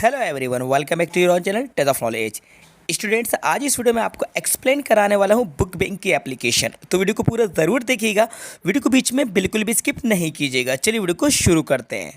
Hello everyone, welcome back to your own channel Test of Knowledge. Students, आज इस video में आपको explain कराने वाला हूं बुक बैंक की एप्लीकेशन। तो वीडियो को पूरा ज़रूर देखिएगा, वीडियो को बीच में बिल्कुल भी स्किप नहीं कीजिएगा। चलिए वीडियो को शुरू करते हैं।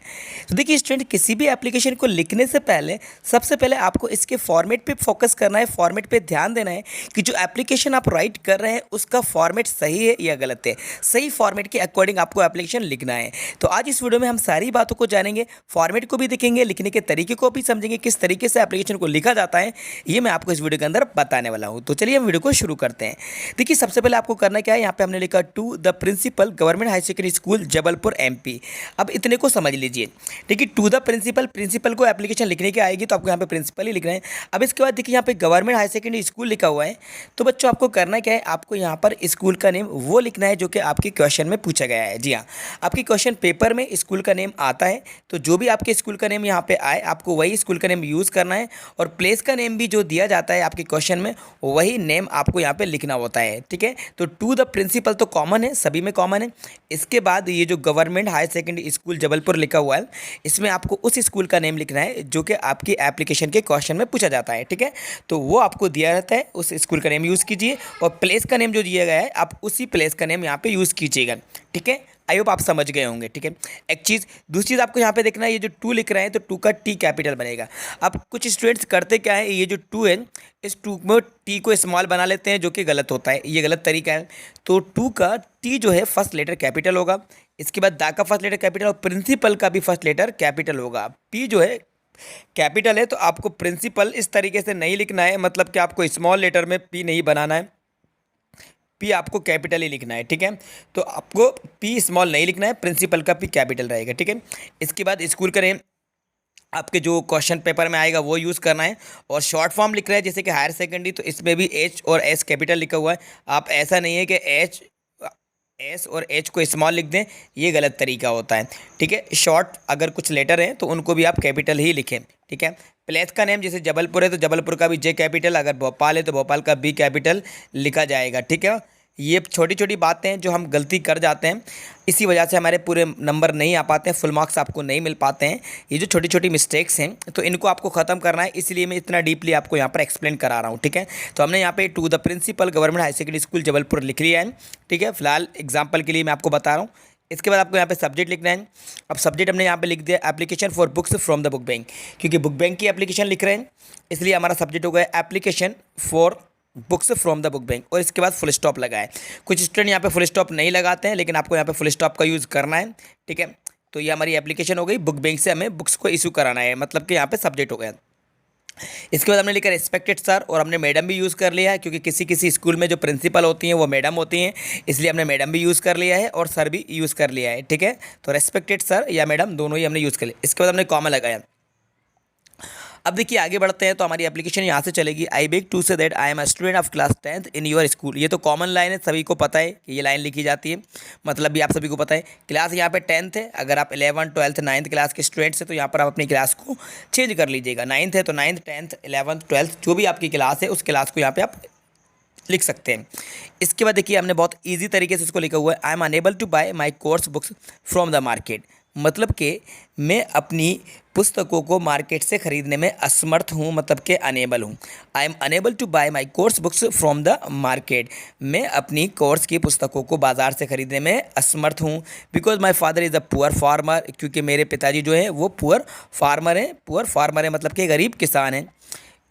तो देखिए स्टूडेंट, किसी भी एप्लीकेशन को लिखने से पहले सबसे पहले आपको इसके फॉर्मेट पे फोकस करना है, फॉर्मेट पे ध्यान देना है कि जो एप्लीकेशन आप राइट कर रहे हैं उसका फॉर्मेट सही है या गलत है। सही फॉर्मेट के अकॉर्डिंग आपको एप्लीकेशन लिखना है। तो आज इस वीडियो में हम सारी बातों को जानेंगे, फॉर्मेट को भी देखेंगे, लिखने के तरीके को भी समझेंगे, किस तरीके से एप्लीकेशन को लिखा जाता है ये मैं आपको इस वीडियो के अंदर बताने वाला हूं। तो चलिए हम वीडियो को शुरू करते हैं। देखिए सबसे पहले आपको करना क्या है, यहाँ पे हमने लिखा to the principal government high secondary school Jabalpur MP. अब इतने को समझ लीजिए। ठीक है, टू द प्रिंसिपल, प्रिंसिपल को एप्लीकेशन लिखने की आएगी तो आपको यहाँ पे प्रिंसिपल ही लिखना है। अब इसके बाद देखिए यहाँ पे गवर्नमेंट हाई सेकेंडरी स्कूल लिखा हुआ है। तो बच्चों आपको करना क्या है, आपको यहाँ पर स्कूल का नेम वो लिखना है जो कि आपके क्वेश्चन में पूछा गया है। जी हाँ, आपके क्वेश्चन पेपर में स्कूल का नेम आता है, तो जो भी आपके स्कूल का नेम यहाँ पे आए आपको वही स्कूल का नेम यूज़ करना है। और प्लेस का नेम भी जो दिया जाता है आपके क्वेश्चन में वही नेम आपको यहाँ पे लिखना होता है। ठीक है, तो टू द प्रिंसिपल तो कॉमन है, सभी में कॉमन है। इसके बाद ये जो government high secondary school Jabalpur लिखा हुआ है, इसमें आपको उस स्कूल का नेम लिखना है जो कि आपकी एप्लीकेशन के क्वेश्चन में पूछा जाता है। ठीक है, तो वो आपको दिया रहता है, उस स्कूल का नेम यूज़ कीजिए। और प्लेस का नेम जो दिया गया है आप उसी प्लेस का नेम यहाँ पे यूज़ कीजिएगा। ठीक है, आई होप आप समझ गए होंगे। ठीक है, एक चीज़, दूसरी चीज़ आपको यहाँ पे देखना है, ये जो टू लिख रहे हैं तो टू का टी कैपिटल बनेगा। अब कुछ स्टूडेंट्स करते क्या है, ये जो टू है इस टू में टी को स्मॉल बना लेते हैं जो कि गलत होता है, ये गलत तरीका है। तो टू का टी जो है फर्स्ट लेटर कैपिटल होगा, इसके बाद दा का फर्स्ट लेटर कैपिटल और प्रिंसिपल का भी फर्स्ट लेटर कैपिटल होगा। पी जो है कैपिटल है तो आपको प्रिंसिपल इस तरीके से नहीं लिखना है, मतलब कि आपको स्मॉल लेटर में पी नहीं बनाना है, पी आपको कैपिटल ही लिखना है। ठीक है, तो आपको पी स्मॉल नहीं लिखना है, प्रिंसिपल का पी कैपिटल रहेगा। ठीक है, इसके बाद स्कूल का नेम आपके जो क्वेश्चन पेपर में आएगा वो यूज़ करना है। और शॉर्ट फॉर्म लिख रहे हैं जैसे कि हायर सेकेंडरी, तो इसमें भी एच और एस कैपिटल लिखा हुआ है। आप ऐसा नहीं है कि एस और एच को स्मॉल लिख दें, ये गलत तरीका होता है। ठीक है, शॉर्ट अगर कुछ लेटर हैं तो उनको भी आप कैपिटल ही लिखें। ठीक है, प्लेस का नेम जैसे जबलपुर है तो जबलपुर का भी जे कैपिटल, अगर भोपाल है तो भोपाल का बी कैपिटल लिखा जाएगा। ठीक है, ये छोटी छोटी बातें हैं जो हम गलती कर जाते हैं, इसी वजह से हमारे पूरे नंबर नहीं आ पाते हैं, फुल मार्क्स आपको नहीं मिल पाते हैं। ये जो छोटी छोटी मिस्टेक्स हैं तो इनको आपको ख़त्म करना है, इसलिए मैं इतना डीपली आपको यहाँ पर एक्सप्लेन करा रहा हूँ। ठीक है, तो हमने यहाँ पे to the principal government high secondary school Jabalpur लिख लिया है। ठीक है, फिलहाल एग्जाम्पल के लिए मैं आपको बता रहा हूँ। इसके बाद आपको यहाँ पे सब्जेक्ट लिखना है। अब सब्जेक्ट हमने यहाँ पे लिख दिया application for books from the book bank, क्योंकि बुक बैंक की एप्लीकेशन लिख रहे हैं इसलिए हमारा सब्जेक्ट हो गया application for books from the book bank. और इसके बाद फुल स्टॉप लगाए। कुछ स्टूडेंट यहाँ पे फुल स्टॉप नहीं लगाते हैं, लेकिन आपको यहाँ पे फुल स्टॉप का यूज़ करना है। ठीक है, तो ये हमारी एप्लीकेशन हो गई, बुक बैंक से हमें बुक्स को इशू कराना है, मतलब कि यहाँ पे सब्जेक्ट हो गया। इसके बाद हमने लिखा रिस्पेक्टेड सर, और हमने मैडम भी यूज़ कर लिया है, क्योंकि किसी किसी स्कूल में जो प्रिंसिपल होती हैं वो मैडम होती हैं, इसलिए हमने मैडम भी यूज़ कर लिया है और सर भी यूज़ कर लिया है। ठीक है, तो रिस्पेक्टेड सर या मैडम दोनों ही हमने यूज़ कर लिया। इसके बाद हमने कॉमा लगाया। अब देखिए आगे बढ़ते हैं तो हमारी एप्लीकेशन यहाँ से चलेगी। I beg to say that I am a student of class 10th in your school. ये तो कॉमन लाइन है, सभी को पता है कि ये लाइन लिखी जाती है, मतलब भी आप सभी को पता है। क्लास यहाँ पे 10th है, अगर आप 11th 12th 9th क्लास के स्टूडेंट्स हैं तो यहाँ पर आप अपनी क्लास को चेंज कर लीजिएगा। 9th है तो 9th 10th 11th 12th जो भी आपकी क्लास है उस क्लास को यहाँ पर आप लिख सकते हैं। इसके बाद देखिए हमने बहुत ईजी तरीके से इसको लिखा हुआ है, I am unable to buy my course books from the market, मतलब कि मैं अपनी पुस्तकों को मार्केट से ख़रीदने में असमर्थ हूँ, मतलब कि अनेबल हूँ। I am unable to buy my course books from the market, मैं अपनी कोर्स की पुस्तकों को बाज़ार से ख़रीदने में असमर्थ हूँ। Because my father is a poor farmer, क्योंकि मेरे पिताजी जो हैं वो पुअर फार्मर हैं। पुअर फार्मर है मतलब कि गरीब किसान हैं।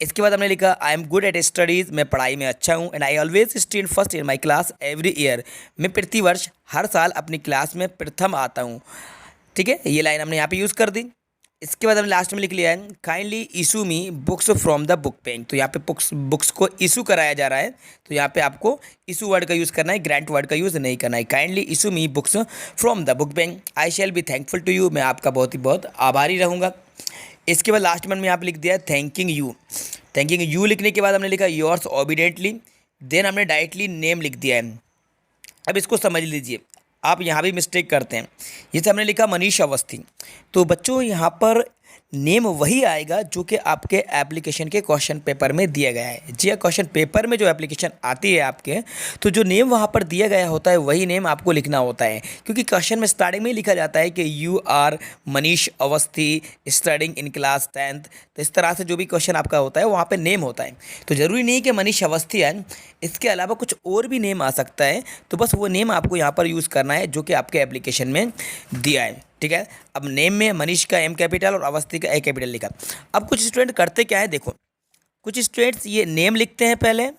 इसके बाद हमने लिखा I am good at studies, मैं पढ़ाई में अच्छा हूँ। And I always stand first in my class every year, मैं प्रतिवर्ष हर साल अपनी क्लास में प्रथम आता हूँ। ठीक है, ये लाइन हमने यहाँ पे यूज़ कर दी। इसके बाद हमने लास्ट में लिख लिया है kindly issue me books from the book bank, तो यहाँ पे बुक्स को इशू कराया जा रहा है, तो यहाँ पे आपको इशू वर्ड का यूज़ करना है, ग्रांट वर्ड का यूज़ नहीं करना है। Kindly issue me books from the book bank, I shall be thankful to you, मैं आपका बहुत ही बहुत आभारी रहूँगा। इसके बाद लास्ट में हमने यहाँ पे लिख दिया थैंकिंग यू। थैंकिंग यू लिखने के बाद हमने लिखा योर्स ओबीडियंटली, देन हमने डायरेक्टली नेम लिख दिया है। अब इसको समझ लीजिए, आप यहाँ भी मिस्टेक करते हैं। जैसे हमने लिखा मनीष अवस्थी, तो बच्चों यहाँ पर नेम वही आएगा जो कि आपके एप्लीकेशन के क्वेश्चन पेपर में दिया गया है। जी हाँ, क्वेश्चन पेपर में जो एप्लीकेशन आती है आपके, तो जो नेम वहाँ पर दिया गया होता है वही नेम आपको लिखना होता है, क्योंकि क्वेश्चन में स्टार्टिंग में ही लिखा जाता है कि you are Manish Awasthi studying in class 10th। तो इस तरह से जो भी क्वेश्चन आपका होता है वहाँ पर नेम होता है। तो ज़रूरी नहीं कि मनीष अवस्थी है, इसके अलावा कुछ और भी नेम आ सकता है। तो बस वो नेम आपको यहाँ पर यूज़ करना है जो कि आपके एप्लीकेशन में दिया है। ठीक है, अब नेम में मनीष का एम कैपिटल और अवस्थी का ए कैपिटल लिखा। अब कुछ स्टूडेंट करते क्या है, देखो, कुछ स्टूडेंट्स ये नेम लिखते हैं, पहले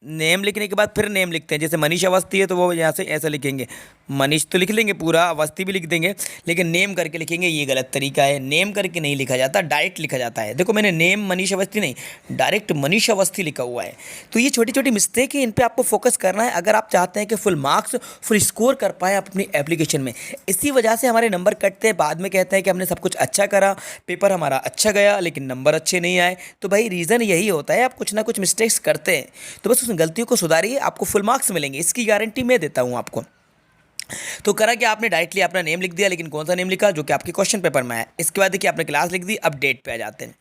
नेम लिखने के बाद फिर नेम लिखते हैं। जैसे मनीष अवस्थी है तो वो यहाँ से ऐसा लिखेंगे, मनीष तो लिख लेंगे पूरा, अवस्थी भी लिख देंगे, लेकिन नेम करके लिखेंगे, ये गलत तरीका है। नेम करके नहीं लिखा जाता, डायरेक्ट लिखा जाता है। देखो मैंने नेम मनीष अवस्थी नहीं, डायरेक्ट मनीष अवस्थी लिखा हुआ है। तो ये छोटी छोटी मिस्टेक है, इन पर आपको फोकस करना है अगर आप चाहते हैं कि फुल मार्क्स फुल स्कोर कर पाए आप अपनी एप्लीकेशन में। इसी वजह से हमारे नंबर कटते हैं, बाद में कहते हैं कि हमने सब कुछ अच्छा करा, पेपर हमारा अच्छा गया, लेकिन नंबर अच्छे नहीं आए। तो भाई रीज़न यही होता है, आप कुछ ना कुछ मिस्टेक्स करते हैं, तो बस उस गलतियों को सुधारिए, आपको फुल मार्क्स मिलेंगे, इसकी गारंटी मैं देता हूँ आपको। तो करा कि आपने डायरेक्टली अपना नेम लिख दिया, लेकिन कौन सा नेम लिखा, जो कि आपके क्वेश्चन पेपर में है। इसके बाद देखिए आपने क्लास लिख दी। अब डेट पे आ जाते हैं।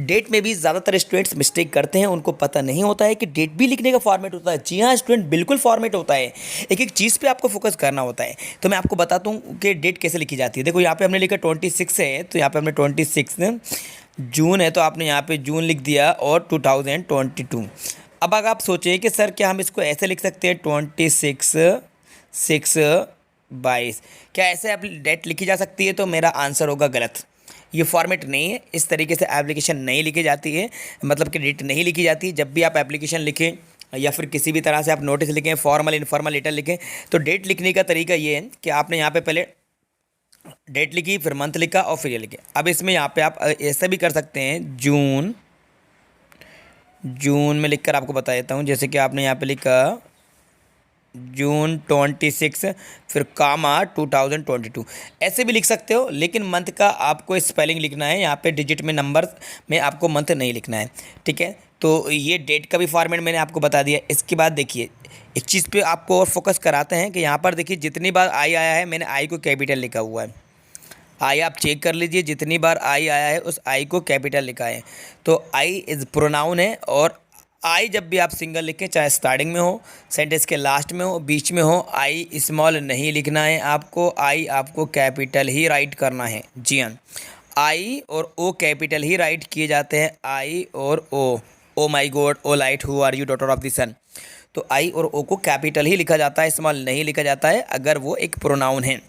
डेट में भी ज़्यादातर स्टूडेंट्स मिस्टेक करते हैं, उनको पता नहीं होता है कि डेट भी लिखने का फॉर्मेट होता है। जी हाँ स्टूडेंट, बिल्कुल फॉर्मेट होता है, एक एक चीज़ पर आपको फोकस करना होता है। तो मैं आपको बताता हूँ कि डेट कैसे लिखी जाती है। देखो यहाँ पर हमने लिखा 26 है, तो यहाँ पर हमने 26 जून है, तो आपने यहाँ पर जून लिख दिया और 2022। अब अगर आप सोचें कि सर क्या हम इसको ऐसे लिख सकते हैं 26/6/22, क्या ऐसे डेट लिखी जा सकती है? तो मेरा आंसर होगा गलत। ये फॉर्मेट नहीं है, इस तरीके से एप्लीकेशन नहीं लिखी जाती है, मतलब कि डेट नहीं लिखी जाती। जब भी आप एप्लीकेशन लिखें या फिर किसी भी तरह से आप नोटिस लिखें, फॉर्मल इनफॉर्मल लेटर लिखें, तो डेट लिखने का तरीका ये है कि आपने यहाँ पे पहले डेट लिखी, फिर मंथ लिखा और फिर ये लिखे। अब इसमें यहाँ पे आप ऐसा भी कर सकते हैं, जून में लिखकर आपको बता देता हूँ। जैसे कि आपने यहाँ पे लिखा जून 26, फिर कामा 2022, ऐसे भी लिख सकते हो, लेकिन मंथ का आपको स्पेलिंग लिखना है। यहाँ पे डिजिट में नंबर में आपको मंथ नहीं लिखना है। ठीक है, तो ये डेट का भी फॉर्मेट मैंने आपको बता दिया। इसके बाद देखिए एक चीज़ पे आपको और फोकस कराते हैं कि यहाँ पर देखिए जितनी बार आई आया है, मैंने आई को कैपिटल लिखा हुआ है। आई आप चेक कर लीजिए, जितनी बार आई आया है उस आई को कैपिटल लिखा है। तो आई इज़ प्रोनाउन है, और आई जब भी आप सिंगल लिखें, चाहे स्टार्टिंग में हो, सेंटेंस के लास्ट में हो, बीच में हो, आई स्मॉल नहीं लिखना है आपको, आई आपको कैपिटल ही राइट करना है। जी हाँ, आई और ओ कैपिटल ही राइट किए जाते हैं, आई और oh my god, oh light who are you daughter of the sun. तो आई और ओ को कैपिटल ही लिखा जाता है, स्मॉल नहीं लिखा जाता है अगर वो एक प्रोनाउन है।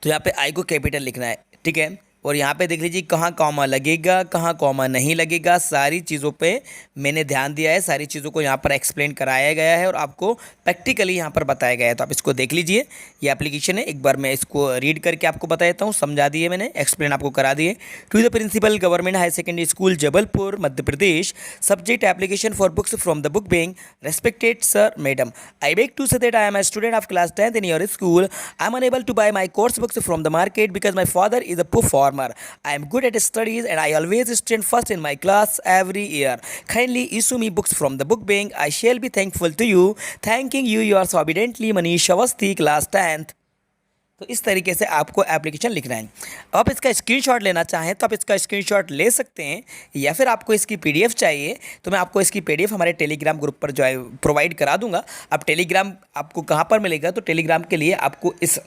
तो यहाँ पे आई को कैपिटल लिखना है। ठीक है, और यहाँ पे देख लीजिए कहाँ कॉमा लगेगा, कहाँ कॉमा नहीं लगेगा, सारी चीज़ों पे मैंने ध्यान दिया है, सारी चीज़ों को यहाँ पर एक्सप्लेन कराया गया है और आपको प्रैक्टिकली यहाँ पर बताया गया है। तो आप इसको देख लीजिए, ये एप्लीकेशन है, एक बार मैं इसको रीड करके आपको बता देता हूँ। समझा दिए मैंने, एक्सप्लेन आपको करा दिए। To the principal government higher secondary school Jabalpur Madhya Pradesh, subject application for books from the book bank. Respected sir madam, I beg to say that I am a student of class 10th in your school. I am unable to buy my course books from the market because my father is a poor farmer. I am good at studies and I always stand first in my class every year. Kindly issue me books from the book bank. I shall be thankful to you. Thanking you, yours obediently, Manish Awasthi, class 10th. तो इस तरीके से आपको application लिखना है। आप इसका screenshot लेना चाहें तो आप इसका स्क्रीनशॉट ले सकते हैं, या फिर आपको इसकी पीडीएफ चाहिए तो मैं आपको इसकी पीडीएफ हमारे टेलीग्राम ग्रुप पर जो है प्रोवाइड करा दूंगा। अब टेलीग्राम आपको कहाँ पर मिलेगा, तो टेलीग्राम के लिए आपको इस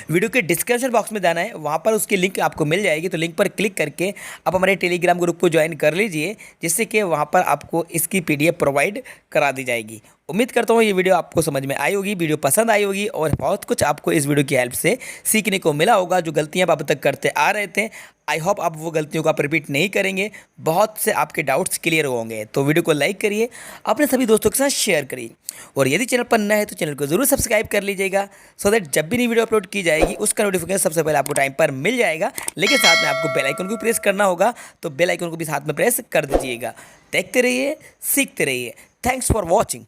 वीडियो के डिस्क्रिप्शन बॉक्स में जाना है, वहाँ पर उसकी लिंक आपको मिल जाएगी। तो लिंक पर क्लिक करके आप हमारे टेलीग्राम ग्रुप को ज्वाइन कर लीजिए, जिससे कि वहाँ पर आपको इसकी पीडीएफ प्रोवाइड करा दी जाएगी। उम्मीद करता हूँ ये वीडियो आपको समझ में आई होगी, वीडियो पसंद आई होगी और बहुत कुछ आपको इस वीडियो की हेल्प से सीखने को मिला होगा। जो गलतियाँ आप अब तक करते आ रहे थे, आई होप आप वो गलतियों को आप रिपीट नहीं करेंगे, बहुत से आपके डाउट्स क्लियर होंगे। तो वीडियो को लाइक करिए, अपने सभी दोस्तों के साथ शेयर करिए, और यदि चैनल पर नया है तो चैनल को जरूर सब्सक्राइब कर लीजिएगा, सो दैट जब भी नई वीडियो अपलोड की जाएगी उसका नोटिफिकेशन सबसे पहले आपको टाइम पर मिल जाएगा। लेकिन साथ में आपको बेल आइकन को प्रेस करना होगा, तो बेल आइकन को भी साथ में प्रेस कर दीजिएगा। देखते रहिए, सीखते रहिए। Thanks for watching.